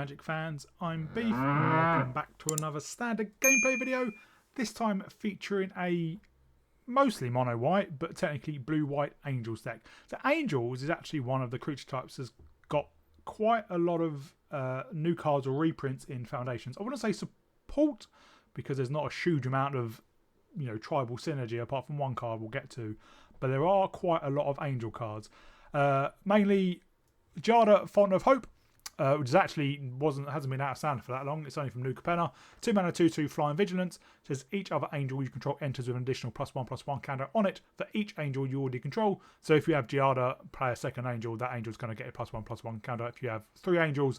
Magic fans, I'm Beef and welcome back to another standard gameplay video, this time featuring a mostly mono white but technically blue white Angels deck. So Angels is actually one of the creature types that's got quite a lot of new cards or reprints in Foundations. I wouldn't say support because there's not a huge amount of tribal synergy apart from one card we'll get to, but there are quite a lot of Angel cards. Mainly Giada, Font of Hope, which is actually hasn't been out of standard for that long. It's only from New Capenna. 2 mana, 2/2 Flying Vigilance. It says each other angel you control enters with an additional +1/+1 counter on it for each angel you already control. So if you have Giada, play a second angel, that angel's going to get a +1/+1 counter. If you have 3 angels,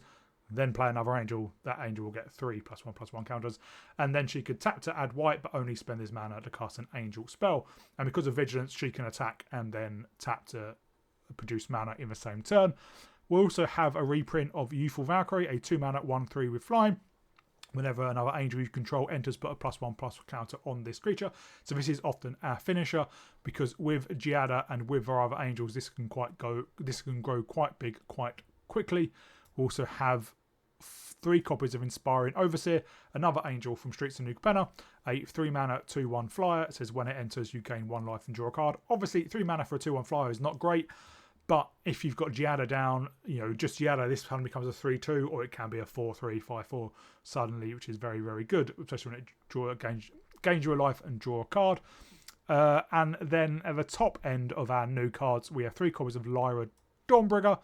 then play another angel, that angel will get 3 +1/+1 counters. And then she could tap to add white, but only spend this mana to cast an angel spell. And because of Vigilance, she can attack and then tap to produce mana in the same turn. We also have a reprint of Youthful Valkyrie, a 2 mana 1/3 with flying. Whenever another angel you control enters, put a +1/+1 counter on this creature. So this is often our finisher because with Giada and with our other angels, this can grow quite big quite quickly. We also have 3 copies of Inspiring Overseer, another angel from Streets of New Capenna, a 3 mana 2/1 flyer. It says when it enters, you gain 1 life and draw a card. Obviously, 3 mana for a 2/1 flyer is not great. But if you've got Giada down, just Giada, this suddenly becomes a 3/2, or it can be a 4/3, 5/4 suddenly, which is very, very good, especially when it gains you a life and draw a card. And then at the top end of our new cards, we have 3 copies of Lyra, Dawnbringer,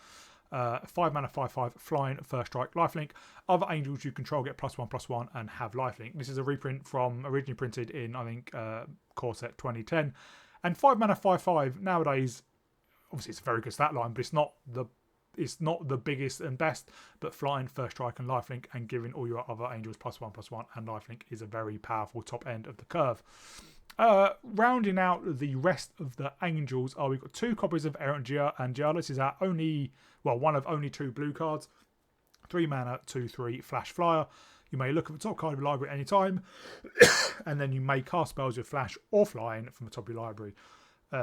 5 mana, 5/5 flying, first strike, lifelink. Other angels you control get +1/+1 and have lifelink. This is a reprint from originally printed in, I think, core set 2010. And 5 mana, 5/5 nowadays. Obviously, it's a very good stat line, but it's not the biggest and best. But flying, first strike, and lifelink, and giving all your other angels +1/+1 and lifelink is a very powerful top end of the curve. Rounding out the rest of the angels, we've got 2 copies of Errant and Giada. This is our one of only 2 blue cards. 3 mana, 2/3 flash flyer. You may look at the top card of your library at any time, and then you may cast spells with flash or flying from the top of your library.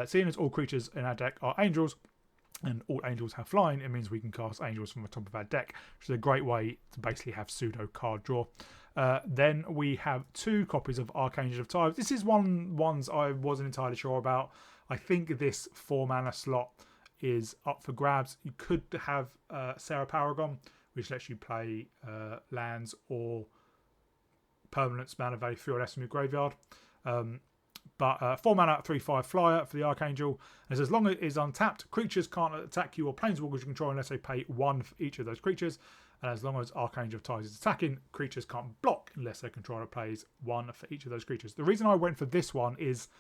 Seeing as all creatures in our deck are angels, and all angels have flying, it means we can cast angels from the top of our deck, which is a great way to basically have pseudo card draw. Then we have 2 copies of Archangel of Tides. This is ones I wasn't entirely sure about. I think this 4 mana slot is up for grabs. You could have Sarah Paragon, which lets you play lands or permanents mana value 3 or less from your graveyard. But 4 mana 3/5 flyer for the Archangel. And as long as it is untapped, creatures can't attack you or planeswalkers you control unless they pay 1 for each of those creatures. And as long as Archangel of Tides is attacking, creatures can't block unless their controller plays 1 for each of those creatures. The reason I went for this one is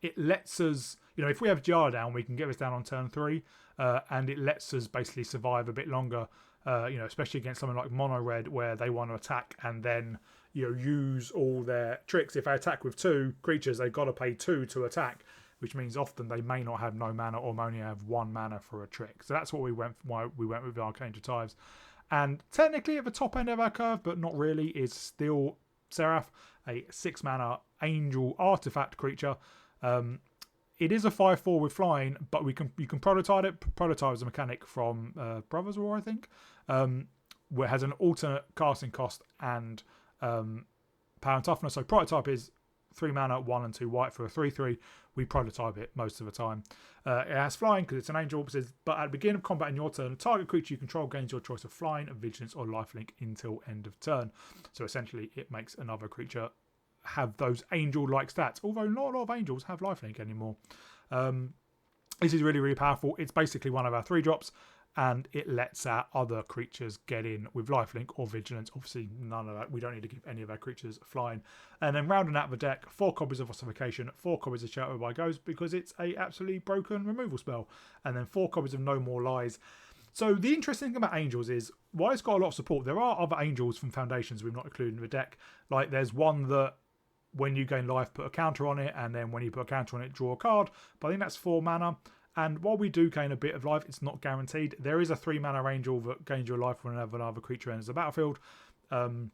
it lets us, if we have Giada down, we can get this down on turn 3, and it lets us basically survive a bit longer. Especially against something like Mono Red where they want to attack and then use all their tricks. If they attack with 2 creatures, they've got to pay 2 to attack, which means often they may not have no mana or only have 1 mana for a trick. So that's why we went with Archangel Tides. And technically at the top end of our curve, but not really, is still Seraph, a 6 mana angel artifact creature. It is a 5/4 with flying, but you can prototype it. Prototype is a mechanic from Brothers War, I think, where it has an alternate casting cost and power and toughness. So prototype is 3 mana, 1 and 2 white for a 3/3. We prototype it most of the time. It has flying because it's an angel. But at the beginning of combat in your turn, a target creature you control gains your choice of flying, vigilance, or lifelink until end of turn. So essentially, it makes another creature have those angel-like stats, although not a lot of angels have lifelink anymore. This is really, really powerful. It's basically one of our 3 drops, and it lets our other creatures get in with lifelink or vigilance. Obviously, none of that. We don't need to give any of our creatures flying. And then rounding out the deck, 4 copies of Ossification, 4 copies of Shelter by Ghost because it's a absolutely broken removal spell, and then 4 copies of No More Lies. So the interesting thing about angels is, while it's got a lot of support, there are other angels from Foundations we've not included in the deck. Like there's one that when you gain life, put a counter on it, and then when you put a counter on it, draw a card. But I think that's 4 mana. And while we do gain a bit of life, it's not guaranteed. There is a 3 mana angel that gains your life whenever another creature enters the battlefield. And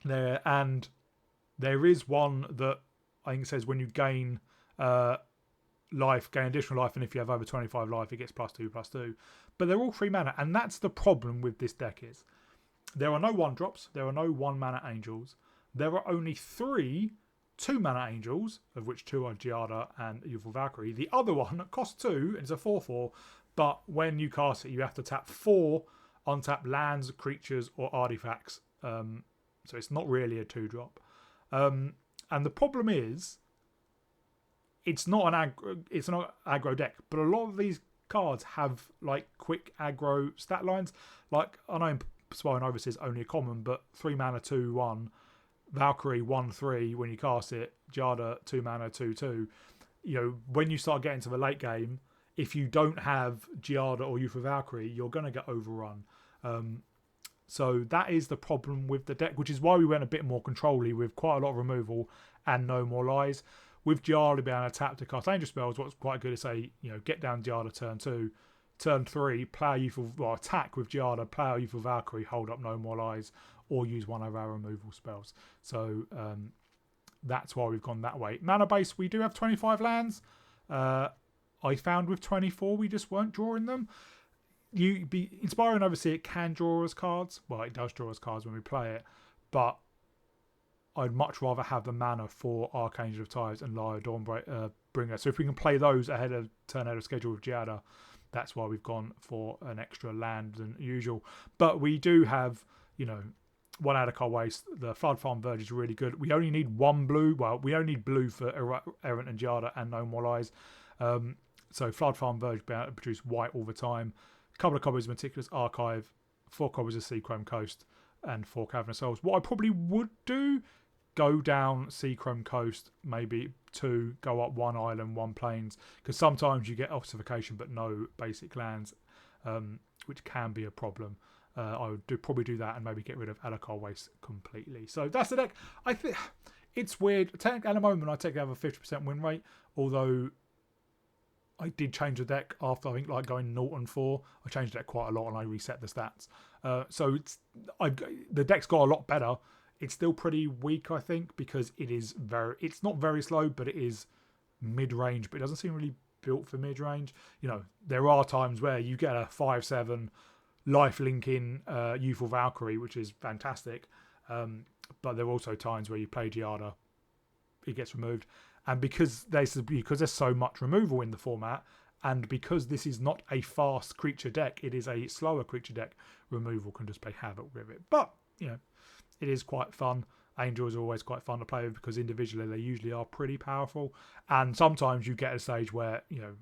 there is one that I think says when you gain life, gain additional life, and if you have over 25 life, it gets +2/+2. But they're all 3 mana, and that's the problem with this deck is There are no 1-drops. There are no 1-mana angels. There are only 3 2-mana angels, of which 2 are Giada and Youthful Valkyrie. The other one costs 2 and it's a 4/4, but when you cast it, you have to tap 4 untapped lands, creatures, or artifacts. So it's not really a 2-drop. And the problem is, it's not an aggro deck, but a lot of these cards have like quick aggro stat lines. Like I know Spying Over is only a common, but 3 mana 2/1, Valkyrie 1/3 when you cast it, Giada 2 mana 2/2. You know, when you start getting to the late game, if you don't have Giada or Youthful Valkyrie, you're going to get overrun. So that is the problem with the deck, which is why we went a bit more control-y with quite a lot of removal and no more lies. With Giada being able to tap to cast Angel spells, what's quite good is say, you know, get down Giada turn 2, turn 3, play a Youthful, well, attack with Giada, play a Youthful Valkyrie, hold up no more lies, or use one of our removal spells. So that's why we've gone that way. Mana base, we do have 25 lands. I found with 24 we just weren't drawing them. Inspiring Overseer, it can draw us cards. Well, it does draw us cards when we play it, but I'd much rather have the mana for Archangel of Tides and Lyra Dawnbringer. So if we can play those turn ahead of schedule with Giada, that's why we've gone for an extra land than usual. But we do have, you know, 1 Adakar Waste. The Flood Farm Verge is really good. We only need 1 blue. Well, we only need blue for Errant and Giada and No More Lies. So Flood Farm Verge be able to produce white all the time. A couple of copies of Meticulous Archive, 4 copies of Seachrome Coast, and 4 Cavernous Souls. What I probably would do, go down Seachrome Coast, maybe 2, go up 1 island, 1 plains, because sometimes you get ossification but no basic lands, which can be a problem. I would probably do that and maybe get rid of Adakar Waste completely. So that's the deck. I think it's weird. At the moment, I take have a 50% win rate, although I did change the deck after, I think, like going 0 and 4. I changed the deck quite a lot and I reset the stats. So the deck's got a lot better. It's still pretty weak, I think, because it's not very slow, but it is mid-range, but it doesn't seem really built for mid-range. You know, there are times where you get a 5/7 life linking Youthful Valkyrie, which is fantastic. But there are also times where you play Giada, it gets removed. And because there's so much removal in the format, and because this is not a fast creature deck, it is a slower creature deck, removal can just play havoc with it. But, you know, it is quite fun. Angel is always quite fun to play with because individually they usually are pretty powerful. And sometimes you get a stage where, you know,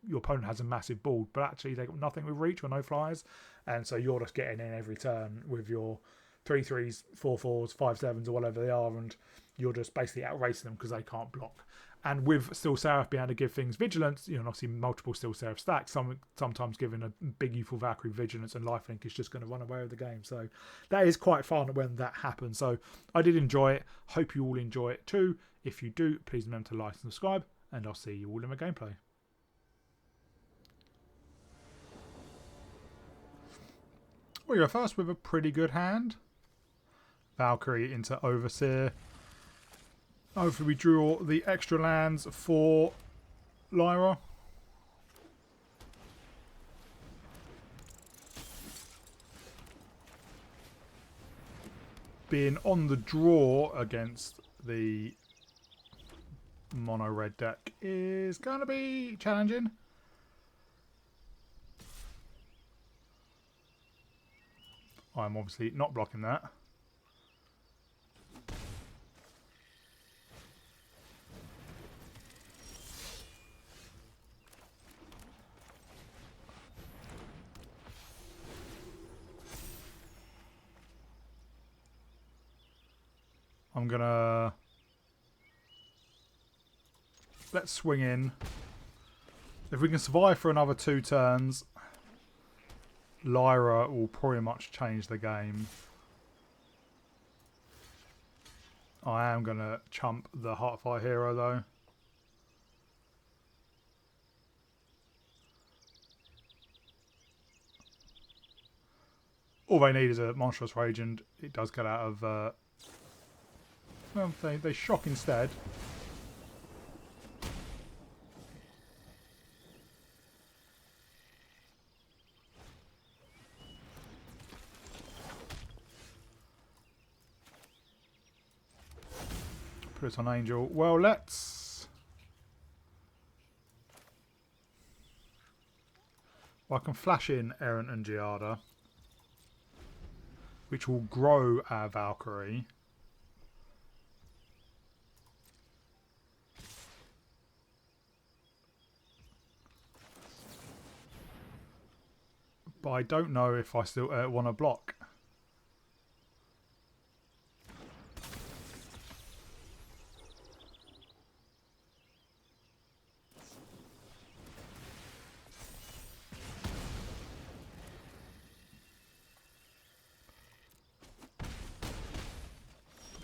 your opponent has a massive board, but actually they've got nothing with reach or no flyers. And so you're just getting in every turn with your 3/3s, 4/4s, 5/7s, or whatever they are, and you're just basically outracing them because they can't block. And with Steel Seraph being able to give things vigilance, you know, and obviously multiple Steel Seraph stacks, sometimes giving a big Youthful Valkyrie vigilance and lifelink is just going to run away with the game. So that is quite fun when that happens. So I did enjoy it. Hope you all enjoy it too. If you do, please remember to like and subscribe, and I'll see you all in the gameplay. We go first with a pretty good hand. Valkyrie into Overseer. Hopefully we draw the extra lands for Lyra. Being on the draw against the mono red deck is going to be challenging. I'm obviously not blocking that. I'm gonna let's swing in. If we can survive for another 2 turns, Lyra will pretty much change the game. I am gonna chump the Heartfire Hero though. All they need is a Monstrous Rage, and it does get out of well, they shock instead. Put it on Angel. Well, let's... Well, I can flash in Errant and Giada, which will grow our Valkyrie. But I don't know if I still want to block.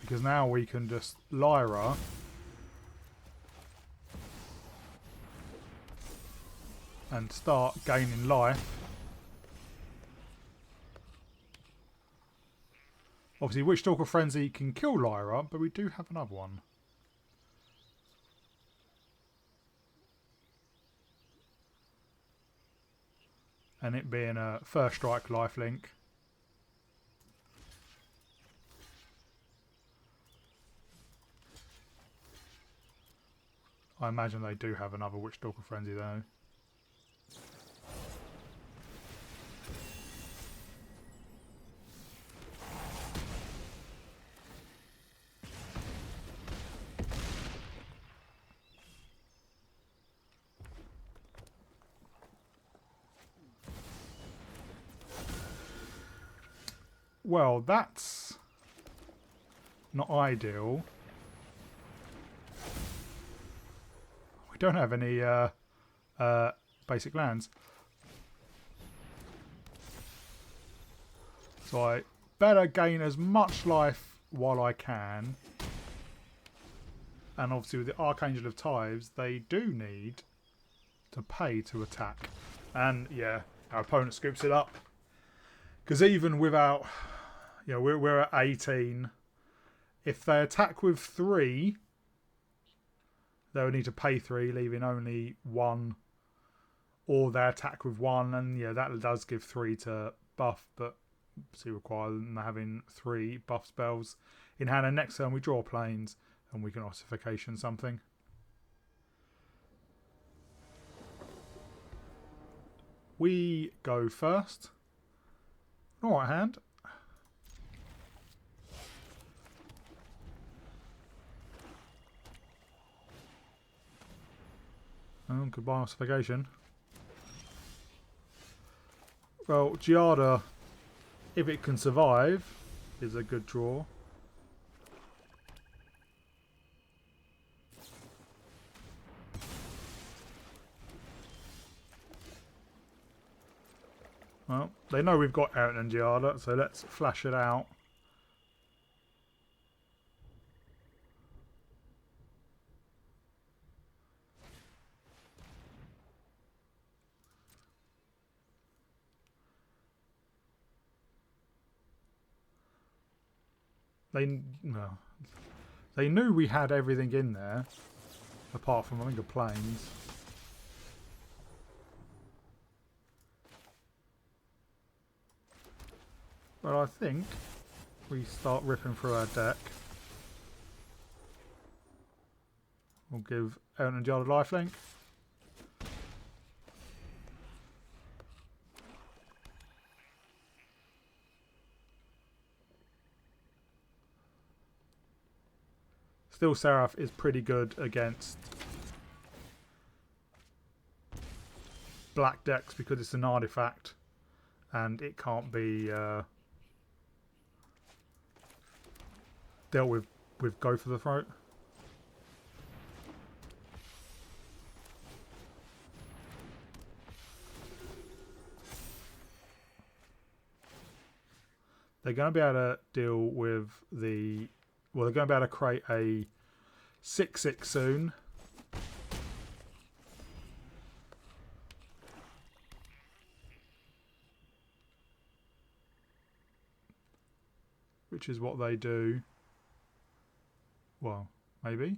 Because now we can just Lyra and start gaining life. Obviously, Witchstalker Frenzy can kill Lyra, but we do have another one. And it being a first strike lifelink. I imagine they do have another Witchstalker Frenzy though. Well, that's not ideal. We don't have any basic lands. So I better gain as much life while I can. And obviously with the Archangel of Tithes, they do need to pay to attack. And yeah, our opponent scoops it up. Because even without... You know, we're at 18. If they attack with 3, they would need to pay 3, leaving only 1. Or they attack with 1, and yeah, that does give 3 to buff, but obviously require them having 3 buff spells in hand. And next turn we draw planes, and we can ossification something. We go first. Alright, hand. Oh, goodbye ossification. Well, Giada, if it can survive, is a good draw. Well, they know we've got Errant and Giada, so let's flash it out. They knew we had everything in there, apart from I think the planes. But I think we start ripping through our deck. We'll give Errant and Giada lifelink. Still, Seraph is pretty good against black decks because it's an artifact and it can't be dealt with Go for the Throat. They're going to be able to deal with the... Well, they're going to be able to create a 6/6 soon. Which is what they do. Well, maybe.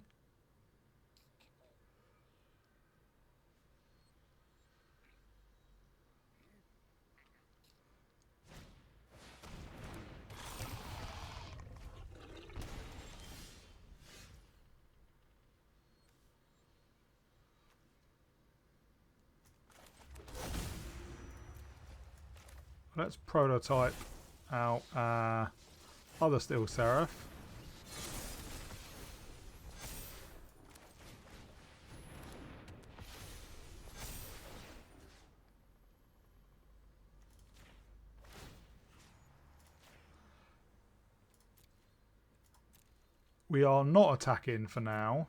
Let's prototype out other Steel Seraph. We are not attacking for now.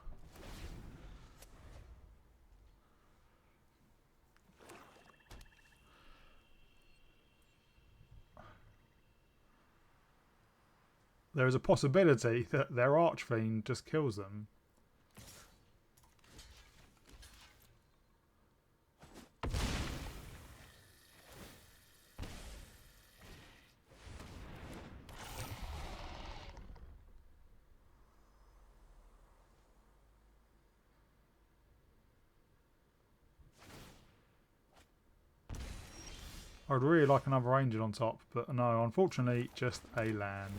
There is a possibility that their Archfiend just kills them. I'd really like another Angel on top, but no, unfortunately, just a land.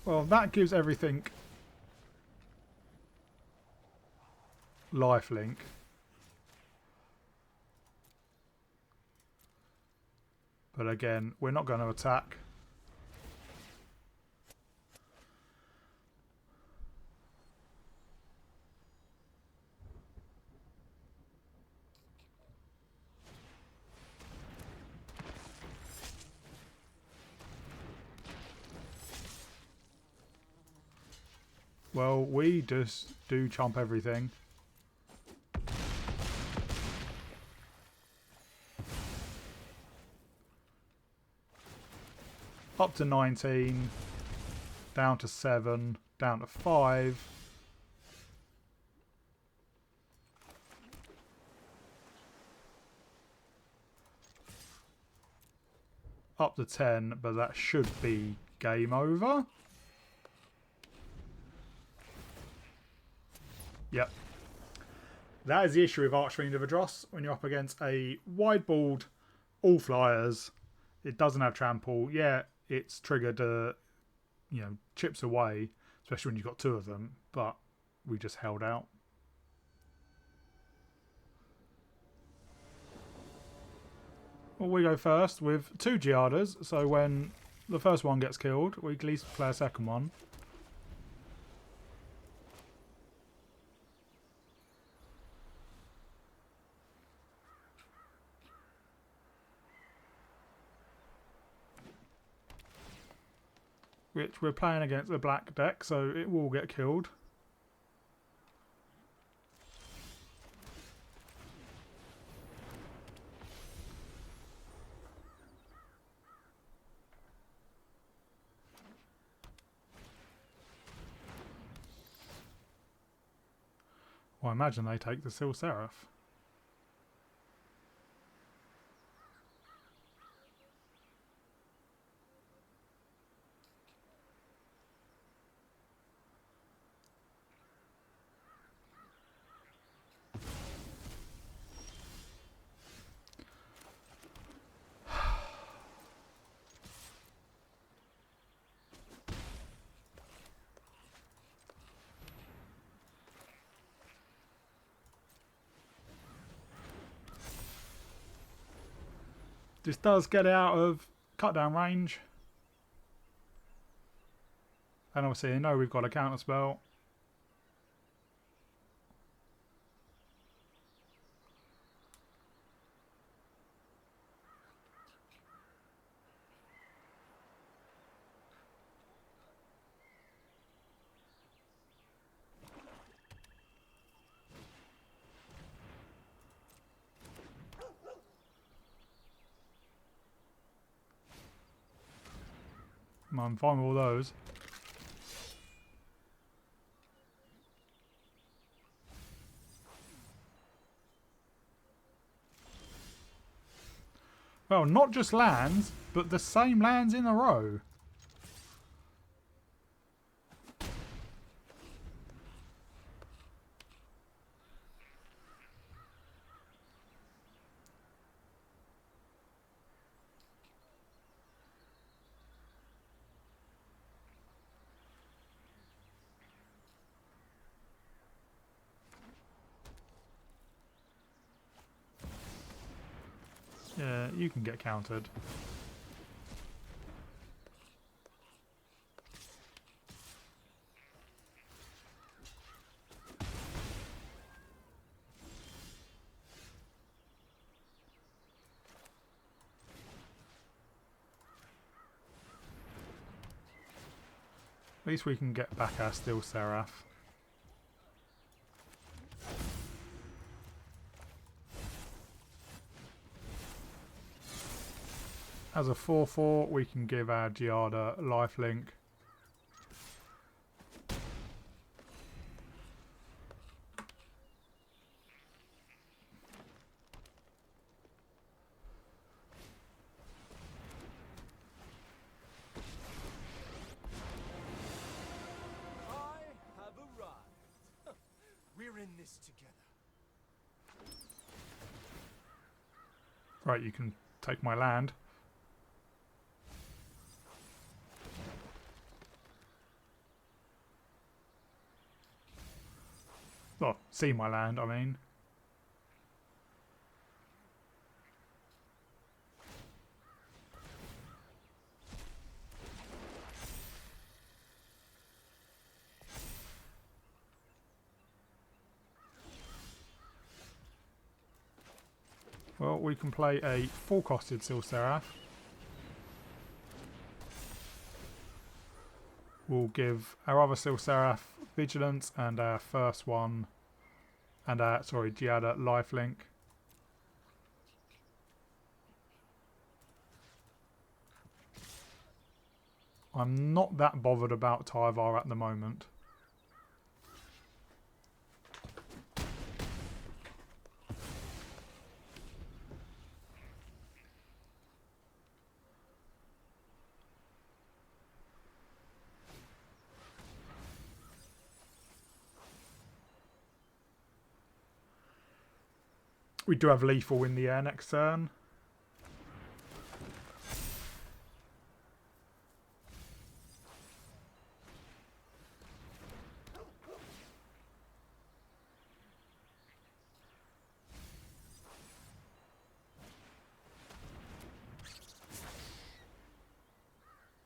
Well, that gives everything lifelink. But again, we're not going to attack. Well, we just do chomp everything. Up to 19, down to 7, down to 5. Up to 10, but that should be game over. Yep. That is the issue with Archfiend of Adros. When you're up against a wide-balled all flyers, it doesn't have trample. Yeah, it's triggered, chips away, especially when you've got two of them, but we just held out. Well, we go first with 2 Giadas, so when the first one gets killed, we at least play a second one. Which we're playing against a black deck, so it will get killed. Well, I imagine they take the Steel Seraph. This does get out of cut down range. And obviously, I know we've got a counter spell. I'm fine with all those. Well, not just lands, but the same lands in a row. Yeah, you can get countered. At least we can get back our Steel Seraph. As a 4/4, we can give our Giada lifelink. We're in this together. Right, you can take my land. Oh, see my land, I mean. Well, we can play a full-costed Steel Seraph. We'll give our other Steel Seraph Vigilance and our first one, and our, sorry, Giada lifelink. I'm not that bothered about Tyvar at the moment. We do have lethal in the air next turn.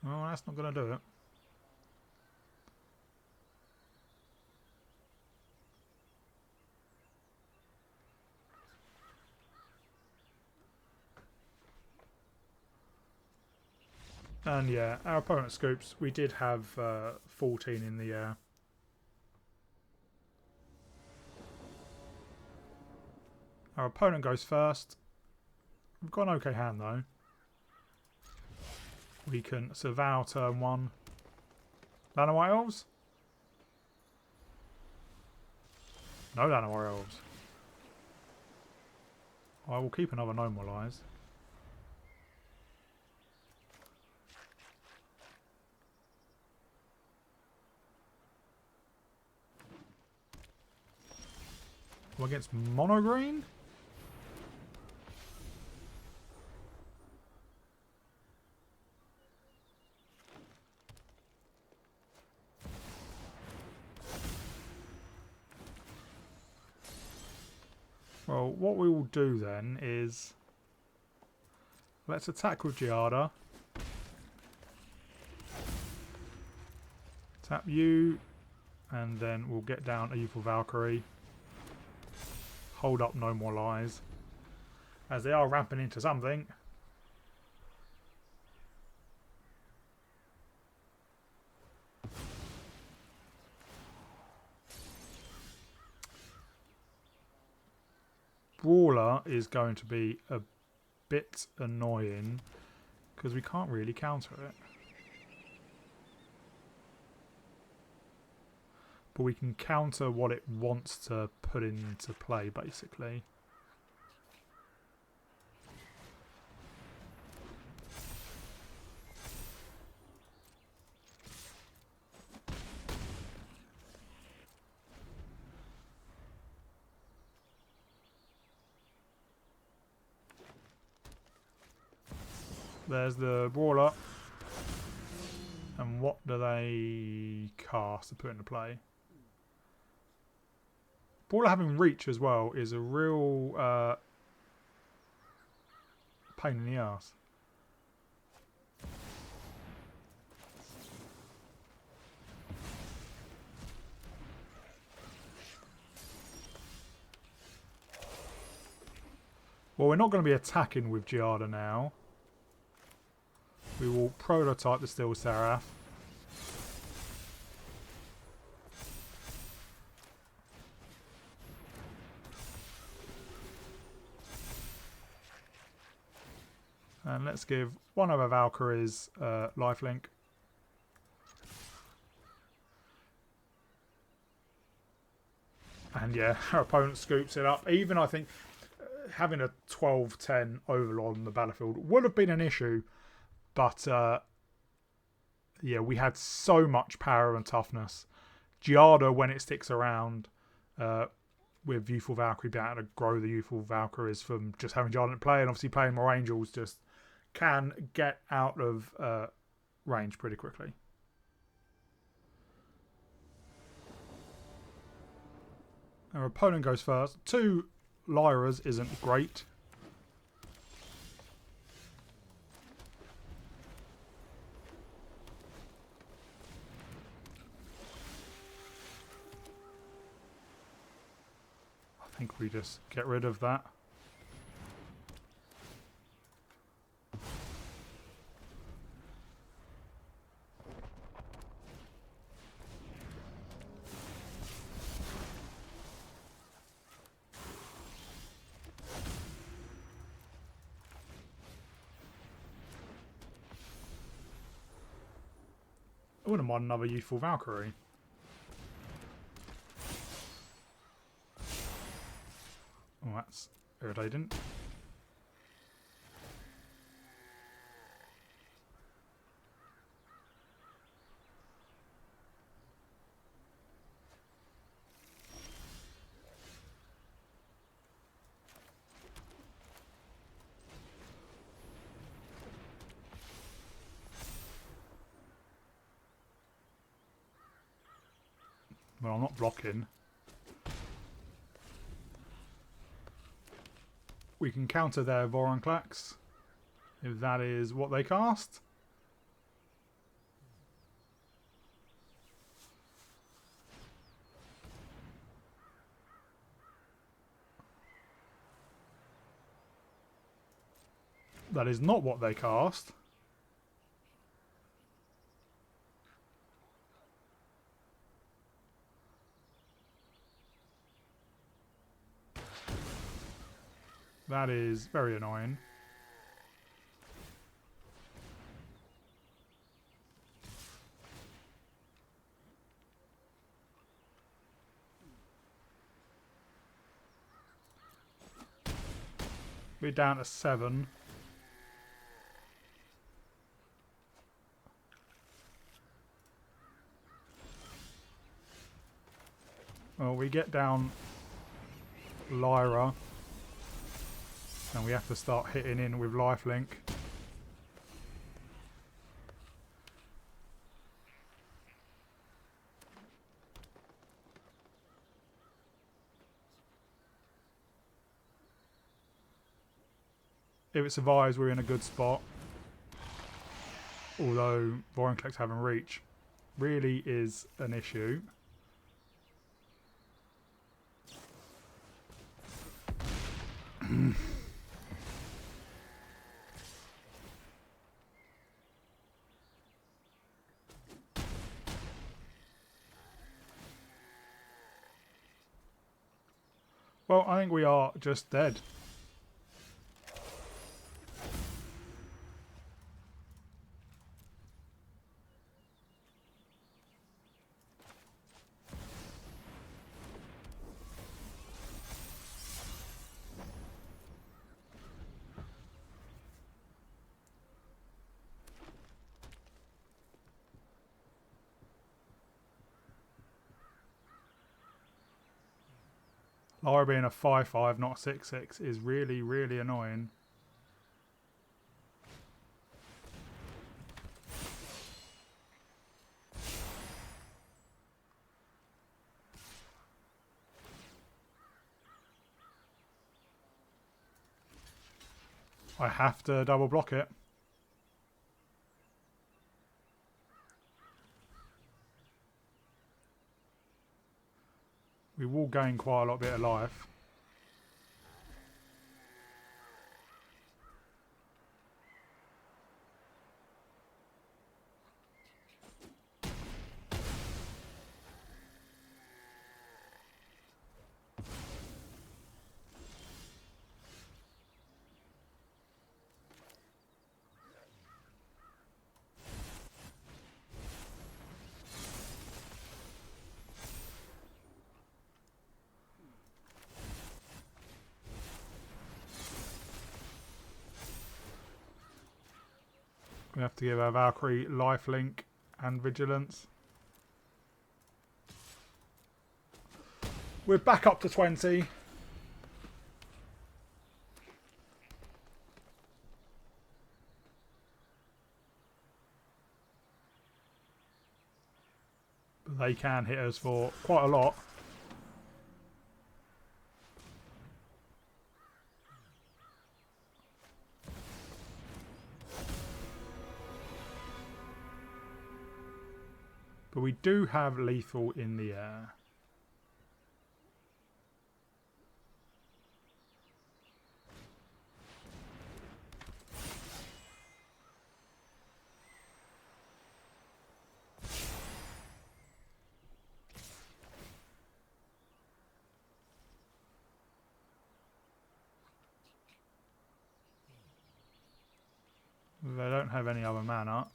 Oh, that's not going to do it. And yeah, our opponent scoops. We did have 14 in the air. Our opponent goes first. We've got an okay hand though. We can Survow turn 1. Land of White Elves? No Land of White Elves. I will keep another Normalize. Against mono green? Well, what we will do then is let's attack with Giada. Tap you, and then we'll get down Evil Valkyrie. Hold up No More Lies, as they are ramping into something. Brawler is going to be a bit annoying because we can't really counter it. but we can counter what it wants to put into play, basically. There's the Brawler. And what do they cast to put into play? Brawler having reach as well is a real pain in the ass. Well, we're not going to be attacking with Giada now. We will prototype the Steel Seraph. And let's give one of our Valkyries lifelink. And yeah, our opponent scoops it up. Even I think having a 12-10 overlord on the battlefield would have been an issue. But, yeah, we had so much power and toughness. Giada, when it sticks around with Youthful Valkyrie, being able to grow the Youthful Valkyries from just having Giada in play and obviously playing more Angels, just can get out of range pretty quickly. Our opponent goes first. 2 Lyras isn't great. I think we just get rid of that. I wouldn't mind another Youthful Valkyrie. Oh, that's irritating. Well, I'm not blocking. We can counter their Vorinclex if that is what they cast. That is not what they cast. That is very annoying. We're down to 7. Well, we get down Lyra. And we have to start hitting in with lifelink. If it survives, we're in a good spot. Although Vorinclex having reach really is an issue. Well, I think we are just dead. Lyra being a 5/5, not a 6/6, is really, really annoying. I have to double block it. We will gain quite a lot bit of life. We have to give our Valkyrie lifelink and vigilance. We're back up to 20. But they can hit us for quite a lot. But we do have lethal in the air. They don't have any other mana.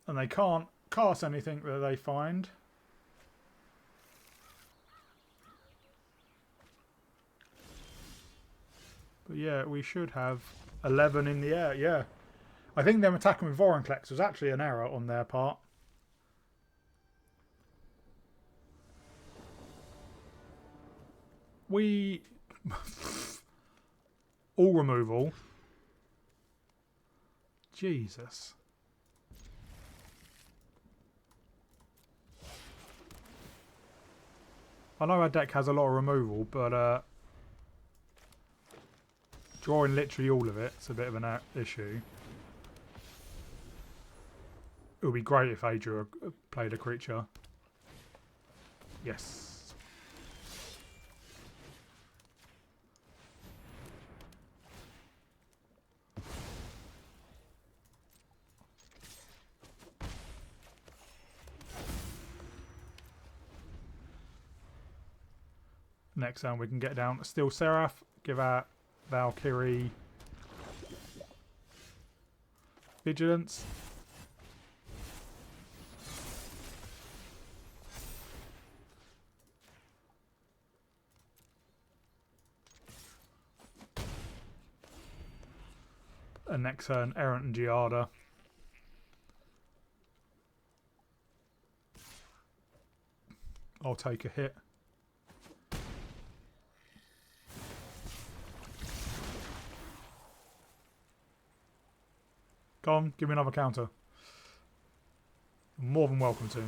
And they can't cast anything that they find. But yeah, we should have 11 in the air, yeah. I think them attacking with Vorinclex was actually an error on their part. We... all removal. Jesus. I know our deck has a lot of removal, but drawing literally all of it's a bit of an issue. It would be great if Adria played a creature. Yes. Next turn we can get down Steel Seraph, give our Valkyrie vigilance. And next turn Errant and Giada. I'll take a hit. Go on, give me another counter. You're more than welcome to.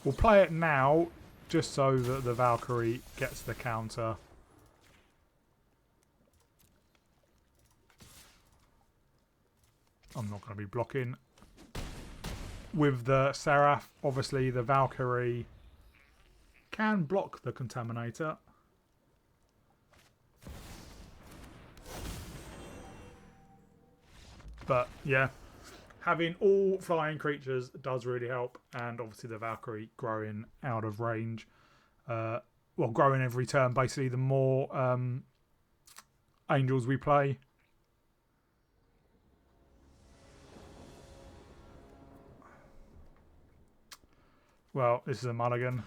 We'll play it now, just so that the Valkyrie gets the counter. I'm not going to be blocking. With the Seraph, obviously the Valkyrie can block the Contaminator. But yeah, having all flying creatures does really help, and obviously the Valkyrie growing out of range, well, growing every turn basically, the more angels we play. Well, this is a mulligan.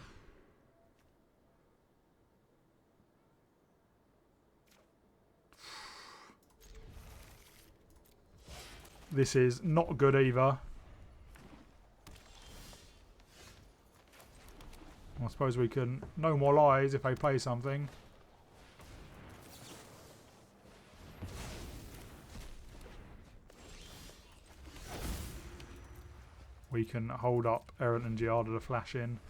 This is not good either. I suppose we can no more lies if they play something. We can hold up Errant and Giada to flash in.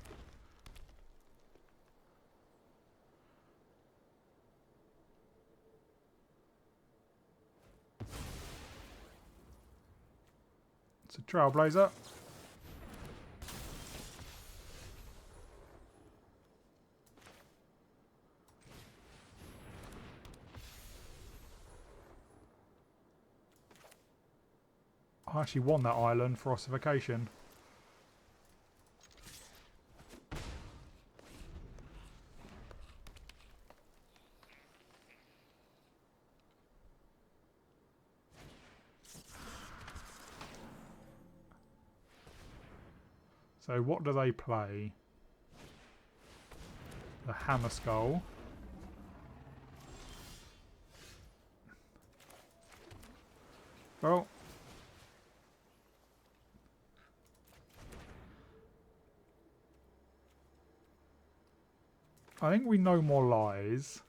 It's a Trailblazer. I actually won that island for ossification. So what do they play? The Hammer Skull. Well, I think we know more lies.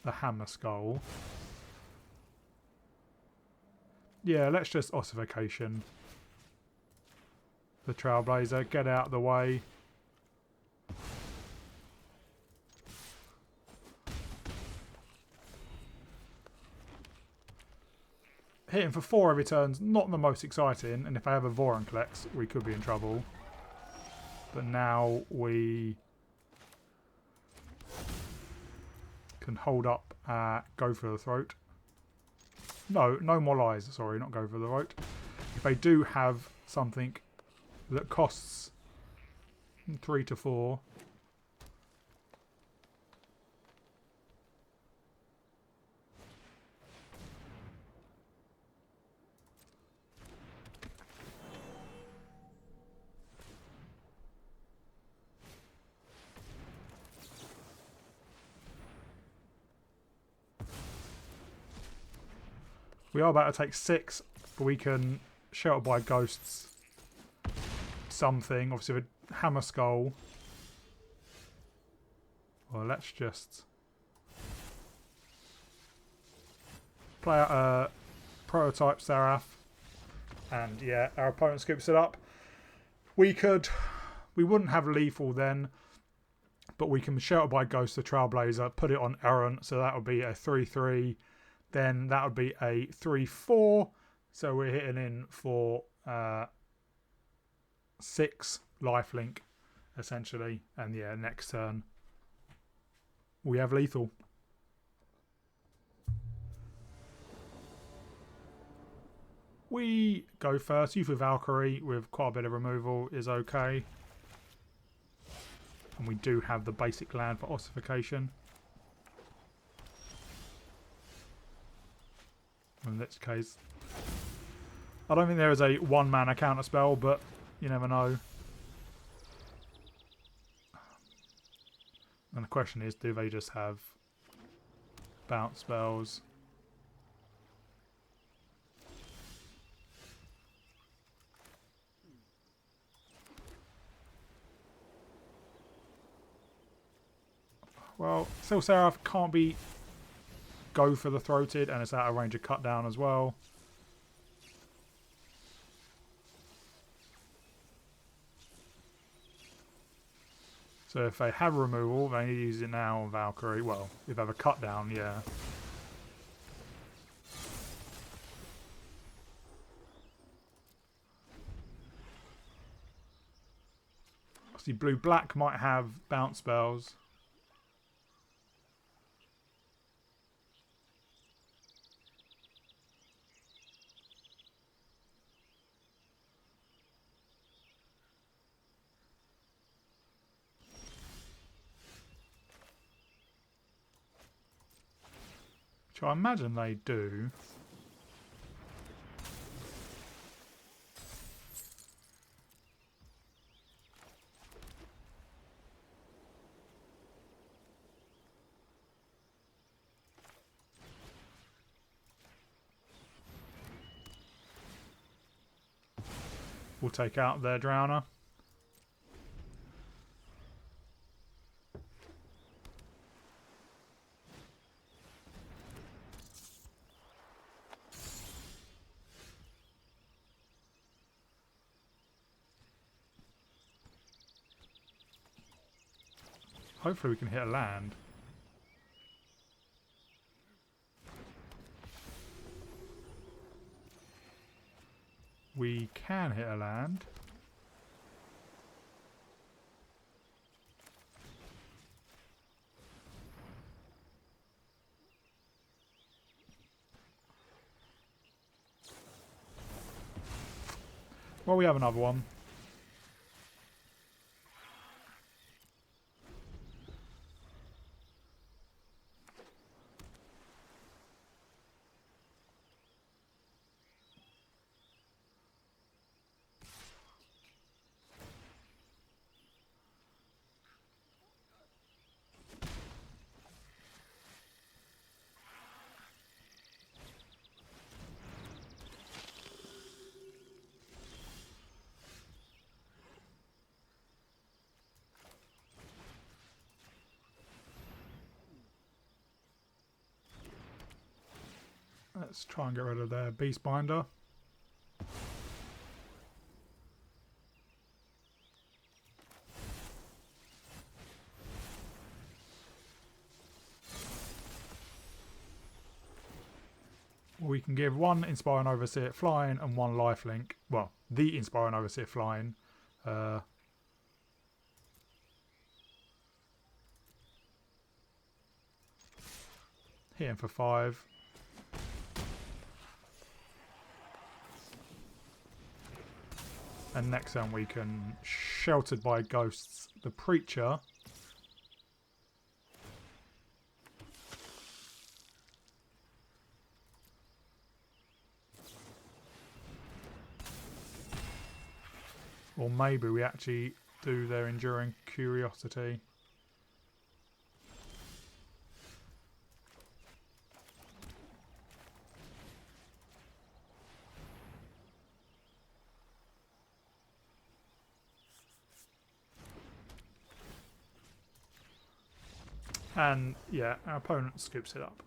The Hammer Skull. Yeah, let's just ossification. The Trailblazer, get out of the way. Hitting for 4 every turn's not the most exciting, and if I have a Vorinclex, we could be in trouble. But now we can hold up, go for the throat. No, no more lies. Sorry, not go for the throat. If they do have something that costs 3 to 4. We are about to take 6, but we can shelter by ghosts something. Obviously, a Hammer Skull. Well, let's just play out a prototype Seraph. And yeah, our opponent scoops it up. We wouldn't have lethal then, but we can shelter by ghost the Trailblazer, put it on Errant, so that would be a 3/3. Then that would be a 3/4. So we're hitting in for 6 lifelink, essentially. And yeah, next turn we have lethal. We go first. Youth of Valkyrie with quite a bit of removal is okay. And we do have the basic land for ossification. In this case, I don't think there is a 1-mana counter spell, but you never know. And the question is, do they just have bounce spells? Well, still Seraph can't be go for the throated, and it's out of range of cut down as well. So if they have removal, they need to use it now on Valkyrie. Well, if they have a cut down, yeah. See, blue-black might have bounce spells. Which I imagine they do. We'll take out their Drowner. Hopefully we can hit a land. We can hit a land. Well, we have another one. Let's try and get rid of their Beast Binder. We can give one Inspiring Overseer flying and one lifelink. Well, the Inspiring Overseer flying. Hit him for 5. And next turn we can, Sheltered by Ghosts, the Preacher. Or maybe we actually do their Enduring Curiosity. And yeah, our opponent scoops it up.